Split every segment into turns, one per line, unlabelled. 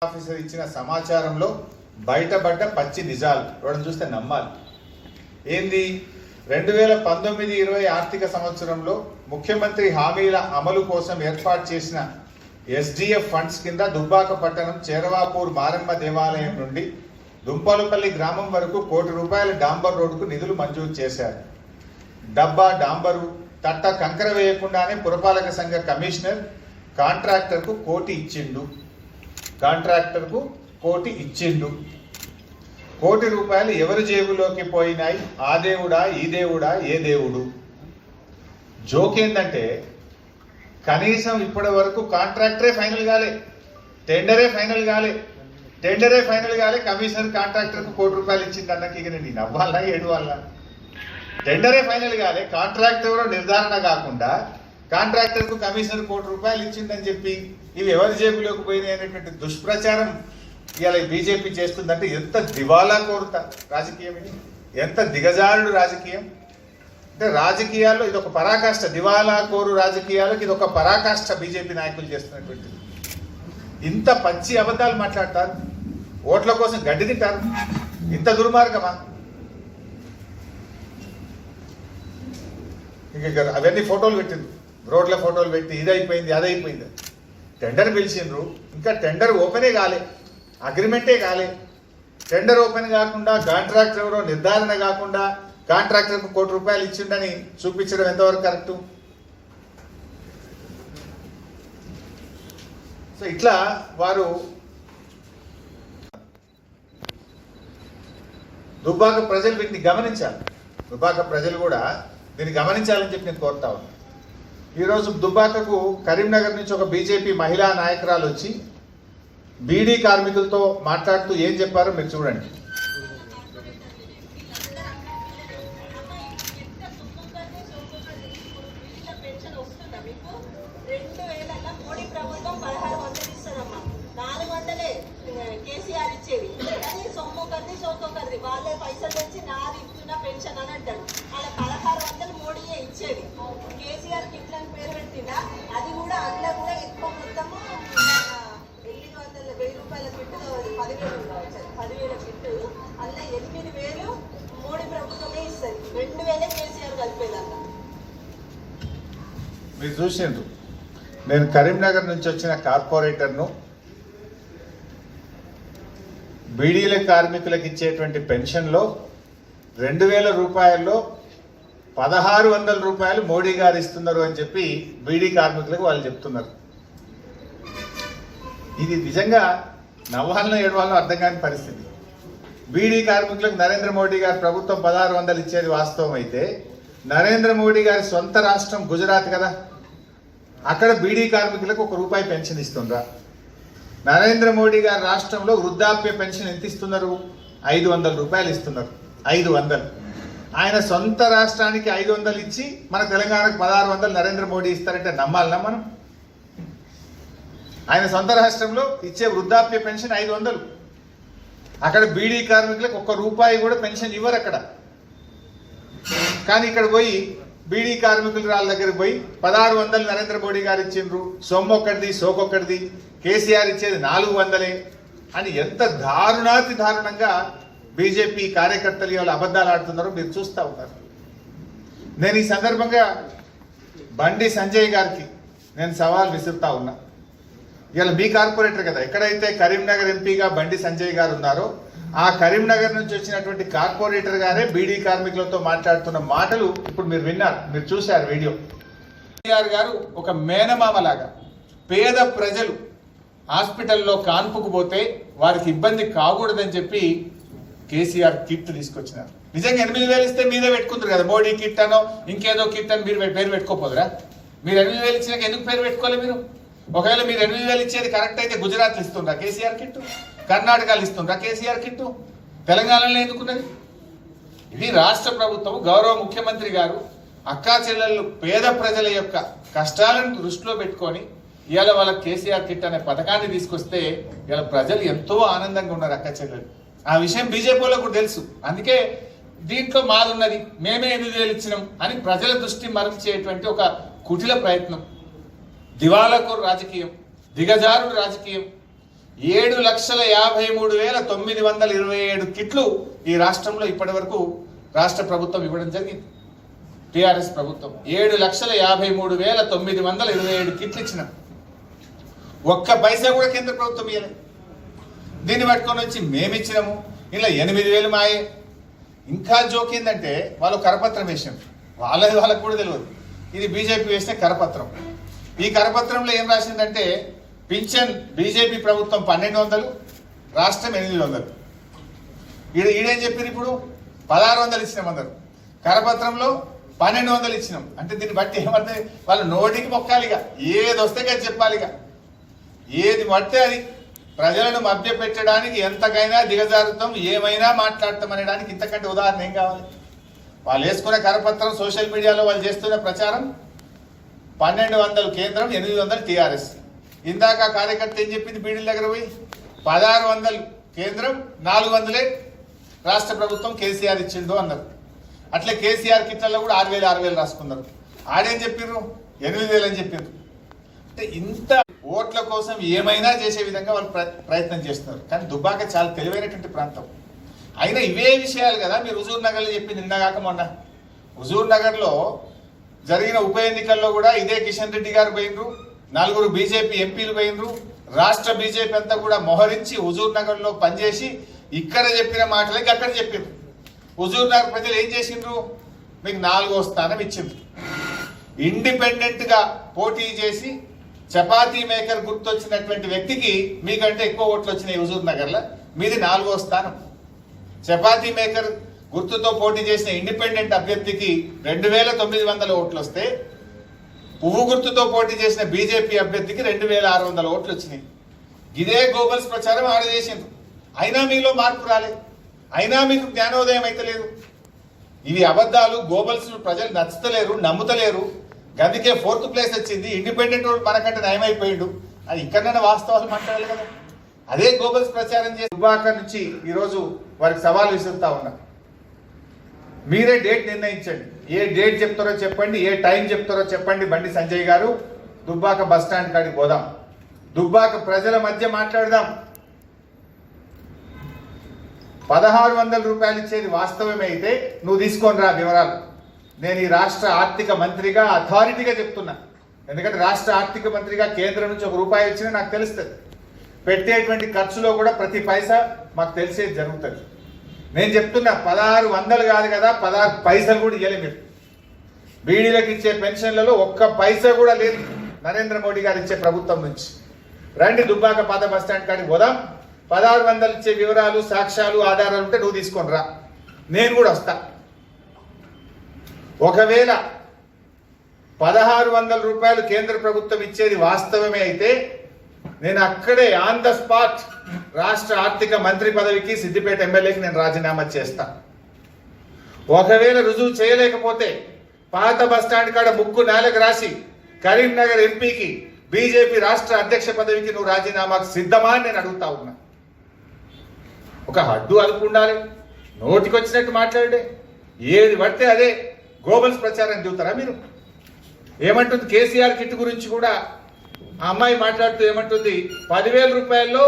Officer ఇచ్చిన సమాచారంలో బయటపడ్డ పచ్చి నిజాలు వాడిని చూస్తే నమ్మాలి. ఏంది 2019-20 ఆర్థిక సంవత్సరంలో ముఖ్యమంత్రి హామీల అమలు కోసం ఏర్పాటు చేసిన ఎస్డిఎఫ్ ఫండ్స్ కింద దుబ్బాక పట్టణం చేరవాపూర్ మారమ్మ దేవాలయం నుండి దుంపలపల్లి గ్రామం వరకు ₹1 కోటి డాంబర్ రోడ్డుకు నిధులు మంజూరు చేశారు. డబ్బా డాంబరు తట్ట కంకర వేయకుండానే పురపాలక సంఘ కమిషనర్ కాంట్రాక్టర్కు కోటి ఇచ్చిండు. ₹1 కోటి ఎవరి జేబులోకి పోయినాయి? ఆ దేవుడా, ఈ దేవుడా, ఏ దేవుడు? జోకేందంటే కనీసం ఇప్పటి వరకు కాంట్రాక్టరే ఫైనల్ కాలే, టెండరే ఫైనల్ కాలే. కమిషనర్ కాంట్రాక్టర్కు ₹1 కోటి ఇచ్చింది అన్నకి ఇక నేను నవ్వాలా ఏడవాలా? టెండరే ఫైనల్ కాలే, కాంట్రాక్టర్ ఎవరో నిర్ధారణ కాకుండా కాంట్రాక్టర్కు కమిషనర్ ₹1 కోటి ఇచ్చిందని చెప్పి ఇవి ఎవరి జేబులోకి పోయినాయి అనేటువంటి దుష్ప్రచారం ఇవాళ బీజేపీ చేస్తుందంటే ఎంత దివాలా కోరుతా రాజకీయం, ఇది ఎంత దిగజారుడు రాజకీయం. అంటే రాజకీయాల్లో ఇది ఒక పరాకాష్ఠ, దివాలా కోరు రాజకీయాలకు ఇది ఒక పరాకాష్ఠ బీజేపీ నాయకులు చేస్తున్నటువంటిది. ఇంత పచ్చి అబద్ధాలు మాట్లాడతారు, ఓట్ల కోసం గడ్డి తింటారు, ఇంత దుర్మార్గమా? ఇంకా అవన్నీ ఫోటోలు పెట్టిండ్రు, రోడ్ల ఫోటోలు పెట్టి ఇది అయిపోయింది అది అయిపోయింది. టెండర్ పిలిచిండ్రు, ఇంకా టెండర్ ఓపెనే కాలే, అగ్రిమెంటే కాలే. టెండర్ ఓపెన్ కాకుండా కాంట్రాక్టర్ ఎవరో నిర్ధారణ కాకుండా కాంట్రాక్టర్కు ₹1 కోటి ఇచ్చిండని చూపించడం ఎంతవరకు కరెక్టు? సో ఇట్లా వారు దుబ్బాక ప్రజలు వీటిని గమనించాలి, దుబ్బాక ప్రజలు కూడా దీన్ని గమనించాలని చెప్పి నేను కోరుతా ఉన్నాను. ఈరోజు దుబ్బాకకు కరీంనగర్ నుంచి ఒక బీజేపీ మహిళా నాయకురాలు వచ్చి బీడీ కార్మికులతో మాట్లాడుతూ ఏం చెప్పారో మీరు చూడండి.
వాళ్ళే పైసలు తెచ్చి నాది ఇస్తున్న పెన్షన్ అని అంటాడు. అలా 1600 మోడీయే ఇచ్చేది. కేసీఆర్ కిట్ అని పేరు పెట్టిందా, అది కూడా అందులో కూడా ఎక్కువ మొత్తము ₹1000 కిట్, 10,000 కిట్, అందులో 8,000 మోడీ ప్రభుత్వమే ఇస్తుంది, 2,000 కేసీఆర్ కలిపేదన్న.
మీరు చూసిండ్రు, నేను కరీంనగర్ నుంచి వచ్చిన కార్పొరేటర్ను. బీడీల కార్మికులకు ఇచ్చేటువంటి పెన్షన్లో ₹2,000లో ₹1,600 మోడీ గారు ఇస్తున్నారు అని చెప్పి బీడీ కార్మికులకు వాళ్ళు చెప్తున్నారు. ఇది నిజంగా నవ్వాలనో ఏడవాలనో అర్థం కాని పరిస్థితి. బీడీ కార్మికులకు నరేంద్ర మోడీ గారు ప్రభుత్వం 1,600 ఇచ్చేది వాస్తవం అయితే, నరేంద్ర మోడీ గారి సొంత రాష్ట్రం గుజరాత్ కదా, అక్కడ బీడీ కార్మికులకు ₹1 పెన్షన్ ఇస్తుండ్రా? నరేంద్ర మోడీ గారి రాష్ట్రంలో వృద్ధాప్య పెన్షన్ ఎంత ఇస్తున్నారు? ₹500 ఇస్తున్నారు, 500. ఆయన సొంత రాష్ట్రానికి 500 ఇచ్చి మన తెలంగాణకు 1,600 నరేంద్ర మోడీ ఇస్తారంటే నమ్మాలన్నా మనం? ఆయన సొంత రాష్ట్రంలో ఇచ్చే వృద్ధాప్య పెన్షన్ 500, అక్కడ బీడీ కార్మికులకు ₹1 కూడా పెన్షన్ ఇవ్వరు అక్కడ. కానీ ఇక్కడ పోయి బీడీ కార్మికుల వాళ్ళ దగ్గరికి పోయి 1,600 నరేంద్ర మోడీ గారు ఇచ్చిండ్రు, సొమ్మొక్కడిది సోకొక్కడిది, కేసీఆర్ ఇచ్చేది 400 అని ఎంత దారుణాతి దారుణంగా బీజేపీ కార్యకర్తలు ఇవాళ అబద్ధాలు ఆడుతున్నారో మీరు చూస్తూ ఉన్నారు. నేను ఈ సందర్భంగా బండి సంజయ్ గారికి నేను సవాల్ విసురుతా ఉన్నా. ఇవాళ మీ కార్పొరేటర్ కదా, ఎక్కడైతే కరీంనగర్ ఎంపీగా బండి సంజయ్ గారు ఉన్నారో ఆ కరీంనగర్ నుంచి వచ్చినటువంటి కార్పొరేటర్ గారే బీడీ కార్మికులతో మాట్లాడుతున్న మాటలు ఇప్పుడు మీరు విన్నారు, మీరు చూశారు వీడియో. కేసీఆర్ గారు ఒక మేనమామలాగా పేద ప్రజలు హాస్పిటల్లో కాన్పుకు పోతే వారికి ఇబ్బంది కాకూడదని చెప్పి కేసీఆర్ కిట్ తీసుకొచ్చినారు. నిజంగా 8,000 ఇస్తే మీరే పెట్టుకుంటారు కదా, మోడీ కిట్ అనో ఇంకేదో కిట్ అని మీరు పేరు పెట్టుకోపోదురా? మీరు 8,000 ఇచ్చినాక ఎందుకు పేరు పెట్టుకోవాలి మీరు? ఒకవేళ మీరు 8,000 ఇచ్చేది కరెక్ట్ అయితే గుజరాత్లో ఇస్తుండ్రా కేసీఆర్ కిట్టు, కర్ణాటకలో ఇస్తుండ్రా కేసీఆర్ కిట్టు, తెలంగాణలో ఎందుకున్నది? ఇది రాష్ట్ర ప్రభుత్వం, గౌరవ ముఖ్యమంత్రి గారు అక్కా చెల్లెళ్ళు పేద ప్రజల యొక్క కష్టాలను దృష్టిలో పెట్టుకొని ఇవాళ వాళ్ళకి కేసీఆర్ కిట్ అనే పథకాన్ని తీసుకొస్తే ఇవాళ ప్రజలు ఎంతో ఆనందంగా ఉన్నారు అక్క చెల్లెలు. ఆ విషయం బీజేపీలో కూడా తెలుసు. అందుకే దీంట్లో మాదున్నది, మేమే 8,000 ఇచ్చినాం అని ప్రజల దృష్టి మరల్చేటువంటి ఒక కుటిల ప్రయత్నం, దివాలాకోరు రాజకీయం, దిగజారుడు రాజకీయం. 7,53,927 కిట్లు ఈ రాష్ట్రంలో ఇప్పటి వరకు రాష్ట్ర ప్రభుత్వం ఇవ్వడం జరిగింది. టిఆర్ఎస్ ప్రభుత్వం 7,53,927 కిట్లు ఇచ్చినాం. ఒక్క పైసా కూడా కేంద్ర ప్రభుత్వం ఇవ్వలేదు. దీన్ని పట్టుకొని వచ్చి మేమిచ్చినాము, ఇలా 8,000 మాయే. ఇంకా జోకిందంటే వాళ్ళు కరపత్రం వేసాం, వాళ్ళకు కూడా తెలియదు ఇది బీజేపీ వేసిన కరపత్రం. ఈ కరపత్రంలో ఏం రాసిందంటే పింఛన్ బీజేపీ ప్రభుత్వం 1,200, రాష్ట్రం 800. ఈడేం చెప్పారు, ఇప్పుడు 1,600 ఇచ్చినాం అందరు, కరపత్రంలో 1,200 ఇచ్చినాం. అంటే దీన్ని బట్టి ఏమంటే వాళ్ళు నోటికి మొక్కాలిగా, ఏది వస్తే కదా చెప్పాలిగా, ఏది పడితే అది. ప్రజలను మభ్య పెట్టడానికి ఎంతకైనా దిగజారుతాం, ఏమైనా మాట్లాడతాం అనడానికి ఇంతకంటే ఉదాహరణ ఏం కావాలి? వాళ్ళు వేసుకునే కరపత్రం, సోషల్ మీడియాలో వాళ్ళు చేస్తున్న ప్రచారం 1,200 కేంద్రం, 800 టీఆర్ఎస్. ఇందాక కార్యకర్త ఏం చెప్పింది బీడీల దగ్గర పోయి, 1,600 కేంద్రం, 400 రాష్ట్ర ప్రభుత్వం కేసీఆర్ ఇచ్చిండు అన్నారు. అట్లే కేసీఆర్ కిట్లలో కూడా 6,000 రాసుకున్నారు. ఆడేం చెప్పిర్రు, 8,000 అని చెప్పారు. అంటే ఇంత ఓట్ల కోసం ఏమైనా చేసే విధంగా వాళ్ళు ప్రయత్నం చేస్తున్నారు. కానీ దుబ్బాక చాలా తెలివైనటువంటి ప్రాంతం. అయినా ఇవే విషయాలు కదా మీరు హుజూర్ నగర్లో చెప్పింది. నిన్నగాక మొన్న హుజూర్ నగర్లో జరిగిన ఉప ఎన్నికల్లో కూడా ఇదే కిషన్ రెడ్డి గారు పోయినరు, 4 బీజేపీ ఎంపీలు పోయినరు, రాష్ట్ర బీజేపీ అంతా కూడా మొహరించి హుజూర్ నగర్లో పనిచేసి ఇక్కడ చెప్పిన మాటలకి అక్కడ చెప్పారు. హుజూర్ నగర్ ప్రజలు ఏం చేసిండ్రు, మీకు 4వ స్థానం ఇచ్చిండ్రు. ఇండిపెండెంట్ గా పోటీ చేసి చపాతీ మేకర్ గుర్తొచ్చినటువంటి వ్యక్తికి మీకంటే ఎక్కువ ఓట్లు వచ్చినాయి హుజూర్ నగర్లో, మీది 4వ స్థానం. చపాతీ మేకర్ గుర్తుతో పోటీ చేసిన ఇండిపెండెంట్ అభ్యర్థికి 2,900 ఓట్లు వస్తే, పువ్వు గుర్తుతో పోటీ చేసిన బీజేపీ అభ్యర్థికి 2,600 ఓట్లు వచ్చినాయి. ఇదే గోబల్స్ ప్రచారం ఆడ చేసిండ్రు. అయినా మీలో మార్పు రాలేదు, అయినా మీకు జ్ఞానోదయం అయితే లేదు. ఇవి అబద్ధాలు, గోబల్స్ ప్రజలు నచ్చుతలేరు, నమ్ముతలేరు. గందుకే 4th ప్లేస్ వచ్చింది. ఇండిపెండెంట్ వాడు మనకంటే నయమైపోయిండు. అది ఇక్కడైనా వాస్తవాలు మాట్లాడాలి కదా. అదే గోబల్స్ ప్రచారం చేసి దుబ్బాక నుంచి ఈరోజు వారికి సవాల్ విసురుతా ఉన్నా. మీరే డేట్ నిర్ణయించండి, ఏ డేట్ చెప్తారో చెప్పండి, ఏ టైం చెప్తారో చెప్పండి. బండి సంజయ్ గారు దుబ్బాక బస్టాండ్ కాడికి పోదాం, దుబ్బాక ప్రజల మధ్య మాట్లాడదాం. 1,600 రూపాయలు ఇచ్చేది వాస్తవమే అయితే నువ్వు తీసుకొని రా వివరాలు. నేను ఈ రాష్ట్ర ఆర్థిక మంత్రిగా అథారిటీగా చెప్తున్నా. ఎందుకంటే రాష్ట్ర ఆర్థిక మంత్రిగా కేంద్రం నుంచి 1 రూపాయి వచ్చినా నాకు తెలుస్తుంది. పెట్టేటువంటి ఖర్చులో కూడా ప్రతి పైసా మాకు తెలిసేది జరుగుతుంది. నేను చెప్తున్నా 1,600 కాదు కదా, 16 పైసలు కూడా ఇవ్వలేదు మీరు. బీడీలకు ఇచ్చే పెన్షన్లలో 1 పైసా కూడా లేదు నరేంద్ర మోడీ గారు ఇచ్చే ప్రభుత్వం నుంచి. రండి దుబ్బాక పాత బస్టాండ్ కాడికి పోదాం. 1,600 ఇచ్చే వివరాలు, సాక్ష్యాలు, ఆధారాలు ఉంటే నువ్వు తీసుకొని రా, నేను కూడా వస్తా. ఒకవేళ 1,600 రూపాయలు కేంద్ర ప్రభుత్వం ఇచ్చేది వాస్తవమే అయితే నేను అక్కడే ఆన్ ద స్పాట్ రాష్ట్ర ఆర్థిక మంత్రి పదవికి, సిద్దిపేట ఎమ్మెల్యేకి నేను రాజీనామా చేస్తా. ఒకవేళ రుజువు చేయలేకపోతే పాత బస్టాండ్ కాడ ముక్కు నేలకు రాసి కరీంనగర్ ఎంపీకి, బీజేపీ రాష్ట్ర అధ్యక్ష పదవికి నువ్వు రాజీనామాకు సిద్ధమా అని నేను అడుగుతా ఉన్నా. ఒక హద్దు అలుపు ఉండాలి. నోటికి వచ్చినట్టు మాట్లాడే, ఏది పడితే అదే గోబల్స్ ప్రచారం దిగుతారా మీరు? ఏమంటుంది కేసీఆర్ కిట్ గురించి కూడా ఆ అమ్మాయి మాట్లాడుతూ ఏమంటుంది, 10,000 రూపాయల్లో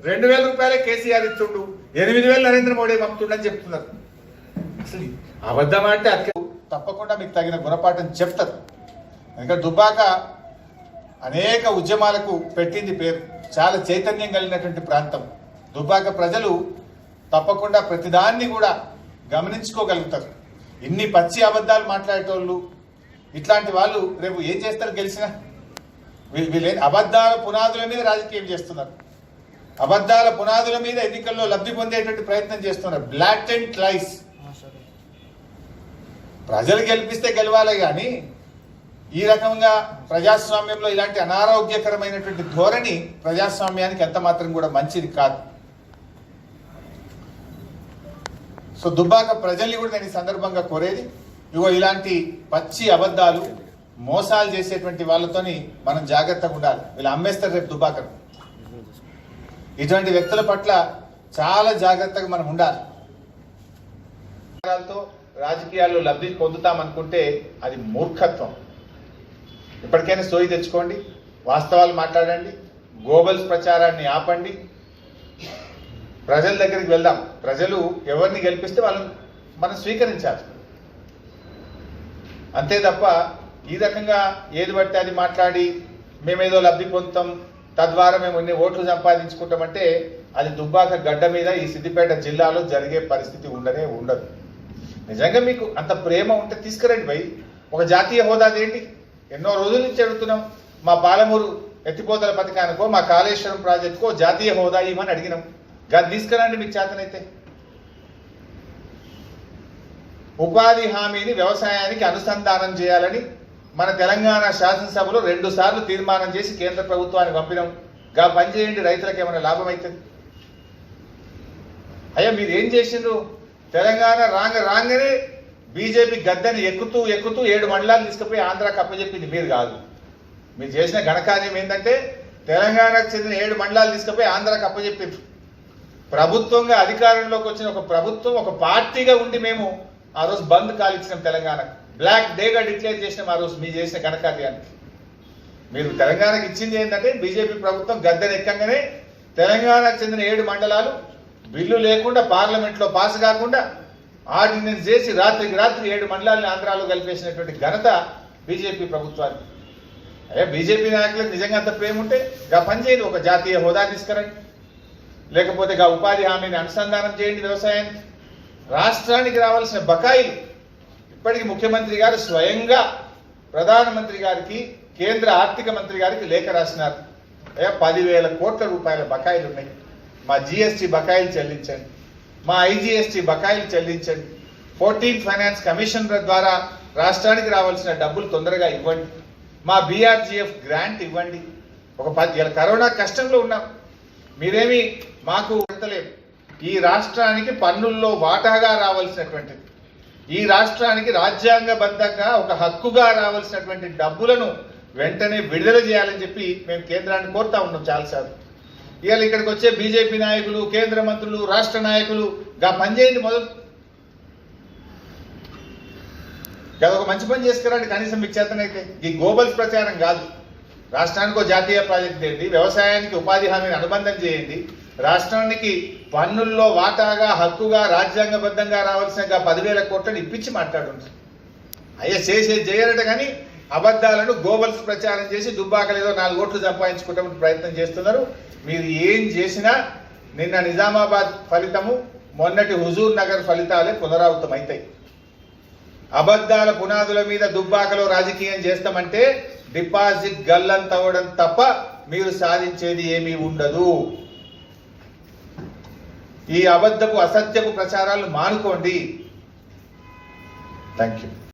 2,000 రూపాయలే కేసీఆర్ ఇస్తుండు, 8,000 నరేంద్ర మోడీ పంపుతుండని చెప్తున్నారు. అసలు అబద్ధం అంటే అది తప్పకుండా మీకు తగిన గుణపాఠం చెప్తారు. ఎందుకంటే దుబ్బాక అనేక ఉద్యమాలకు పెట్టింది పేరు, చాలా చైతన్యం కలిగినటువంటి ప్రాంతం. దుబ్బాక ప్రజలు తప్పకుండా ప్రతిదాన్ని కూడా గమనించుకోగలుగుతారు. ఇన్ని పచ్చి అబద్ధాలు మాట్లాడేటోళ్ళు ఇట్లాంటి వాళ్ళు రేపు ఏం చేస్తారు గెలిచినా? వీళ్ళు అబద్ధాల పునాదుల మీద రాజకీయం చేస్తున్నారు, అబద్ధాల పునాదుల మీద ఎన్నికల్లో లబ్ధి పొందేటువంటి ప్రయత్నం చేస్తున్నారు. బ్లాటెంట్ లైస్. ప్రజలు గెలిపిస్తే గెలవాలి కానీ ఈ రకంగా ప్రజాస్వామ్యంలో ఇలాంటి అనారోగ్యకరమైనటువంటి ధోరణి ప్రజాస్వామ్యానికి ఎంత మాత్రం కూడా మంచిది కాదు. సో దుబ్బాక ప్రజల్ని కూడా నేను ఈ సందర్భంగా కోరేది, ఇగో ఇలాంటి పచ్చి అబద్ధాలు, మోసాలు చేసేటువంటి వాళ్ళతోని మనం జాగ్రత్తగా ఉండాలి. వీళ్ళు అమ్మేస్తారు రేపు దుబ్బాకను. ఇటువంటి వ్యక్తుల పట్ల చాలా జాగ్రత్తగా మనం ఉండాలి. రాజకీయాల్లో లబ్ధి పొందుతామనుకుంటే అది మూర్ఖత్వం. ఇప్పటికైనా సోయి తెచ్చుకోండి, వాస్తవాలు మాట్లాడండి, గోబల్స్ ప్రచారాన్ని ఆపండి, ప్రజల దగ్గరికి వెళ్దాం. ప్రజలు ఎవరిని గెలిపిస్తే వాళ్ళని మనం స్వీకరించాలి. అంతే తప్ప ఈ రకంగా ఏది పడితే అది మాట్లాడి మేమేదో లబ్ధి పొందుతాం, తద్వారా మేము ఇన్ని ఓట్లు సంపాదించుకుంటామంటే అది దుబ్బాక గడ్డ మీద ఈ సిద్దిపేట జిల్లాలో జరిగే పరిస్థితి ఉండదు. నిజంగా మీకు అంత ప్రేమ ఉంటే తీసుకురండి భయ్. ఒక జాతీయ హోదాది ఏంటి? ఎన్నో రోజుల నుంచి అడుగుతున్నాం. మా పాలమూరు ఎత్తిపోతల పథకానికో మా కాళేశ్వరం ప్రాజెక్టుకో జాతీయ హోదా ఇవ్వమని అడిగినాం. గది తీసుకురండి మీకు చేతనైతే. ఉపాధి హామీని వ్యవసాయానికి అనుసంధానం చేయాలని మన తెలంగాణ శాసనసభలో 2 సార్లు తీర్మానం చేసి కేంద్ర ప్రభుత్వానికి పంపినాం. గా పని చేయండి, రైతులకు ఏమైనా లాభం అవుతుంది. అయ్యా మీరు ఏం చేసిండ్రు? తెలంగాణ రాగానే బీజేపీ గద్దెని ఎక్కుతూ 7 మండలాలు తీసుకుపోయి ఆంధ్రాకి అప్పచెప్పింది మీరు కాదు. మీరు చేసిన ఘనకార్యం ఏంటంటే తెలంగాణకు చెందిన 7 మండలాలు తీసుకుపోయి ఆంధ్రాకి అప్పచెప్పారు. ప్రభుత్వంగా అధికారంలోకి వచ్చిన ఒక ప్రభుత్వం, ఒక పార్టీగా ఉండి మేము ఆ రోజు బంద్ కాలిచ్చినాం. తెలంగాణకు బ్లాక్ డేగా డిక్లేర్ చేసినాం ఆ రోజు. మీరు చేసిన ఘనకార్యానికి మీరు తెలంగాణకు ఇచ్చింది ఏంటంటే బీజేపీ ప్రభుత్వం గద్దెని ఎక్కంగానే తెలంగాణకు చెందిన 7 మండలాలు బిల్లు లేకుండా పార్లమెంట్లో పాస్ కాకుండా ఆర్డినెన్స్ చేసి రాత్రికి రాత్రి 7 మండలాలను ఆంధ్రాలో కలిపేసినటువంటి ఘనత బీజేపీ ప్రభుత్వానికి. అయ్యా బీజేపీ నాయకులకు నిజంగా అంత ప్రేమ ఉంటే గా పని చేయండి, ఒక జాతీయ హోదా తీసుకురండి, లేకపోతే గా ఉపాధి హామీని అనుసంధానం చేయండి వ్యవసాయానికి. రాష్ట్రానికి రావాల్సిన బకాయిలు ఇప్పటికీ ముఖ్యమంత్రి గారు స్వయంగా ప్రధానమంత్రి గారికి, కేంద్ర ఆర్థిక మంత్రి గారికి లేఖ రాసినారు. 10,000 కోట్ల రూపాయల బకాయిలు ఉన్నాయి. మా జిఎస్టీ బకాయిలు చెల్లించండి, మా ఐజిఎస్టీ బకాయిలు చెల్లించండి, 14 ఫైనాన్స్ కమిషనర్ ద్వారా రాష్ట్రానికి రావాల్సిన డబ్బులు తొందరగా ఇవ్వండి, మా బీఆర్జీఎఫ్ గ్రాంట్ ఇవ్వండి. ఒక 10 కరోనా కష్టంలో ఉన్నాం, మీరేమి మాకు అంతలేదు. ఈ రాష్ట్రానికి పన్నుల్లో వాటాగా రావాల్సినటువంటిది, ఈ రాష్ట్రానికి రాజ్యాంగబద్ధంగా ఒక హక్కుగా రావాల్సినటువంటి డబ్బులను వెంటనే విడుదల చేయాలని చెప్పి మేము కేంద్రాన్ని కోరుతా ఉన్నాం చాలాసార్లు. ఇవాళ ఇక్కడికి వచ్చే బీజేపీ నాయకులు, కేంద్ర మంత్రులు, రాష్ట్ర నాయకులు గా పనిచేయండి మొదలు. ఒక మంచి పని చేసుకురండి కనీసం మీకు చేతనైతే. ఈ గోబల్స్ ప్రచారం కాదు. రాష్ట్రానికి ఒక జాతీయ ప్రాజెక్ట్ చేయండి, వ్యవసాయానికి ఉపాధి హామీని అనుబంధం చేయండి, రాష్ట్రానికి పన్నుల్లో వాటాగా హక్కుగా రాజ్యాంగబద్ధంగా రావాల్సిన 10,000 కోట్లను ఇప్పించి మాట్లాడుంటారు. అయ్యా చేసేది చేయరట కానీ అబద్ధాలను గోబల్స్ ప్రచారం చేసి దుబ్బాకలు ఏదో 4 ఓట్లు సంపాదించుకోవడానికి ప్రయత్నం చేస్తున్నారు. మీరు ఏం చేసినా నిన్న నిజామాబాద్ ఫలితము, మొన్నటి హుజూర్ నగర్ ఫలితాలే పునరావృతం అవుతాయి. అబద్ధాల పునాదుల మీద దుబ్బాకలో రాజకీయం చేస్తామంటే డిపాజిట్ గల్లంతవడం తప్ప మీరు సాధించేది ఏమీ ఉండదు. ఈ అబద్ధపు అసత్యపు ప్రచారాలు మానుకోండి. Thank you.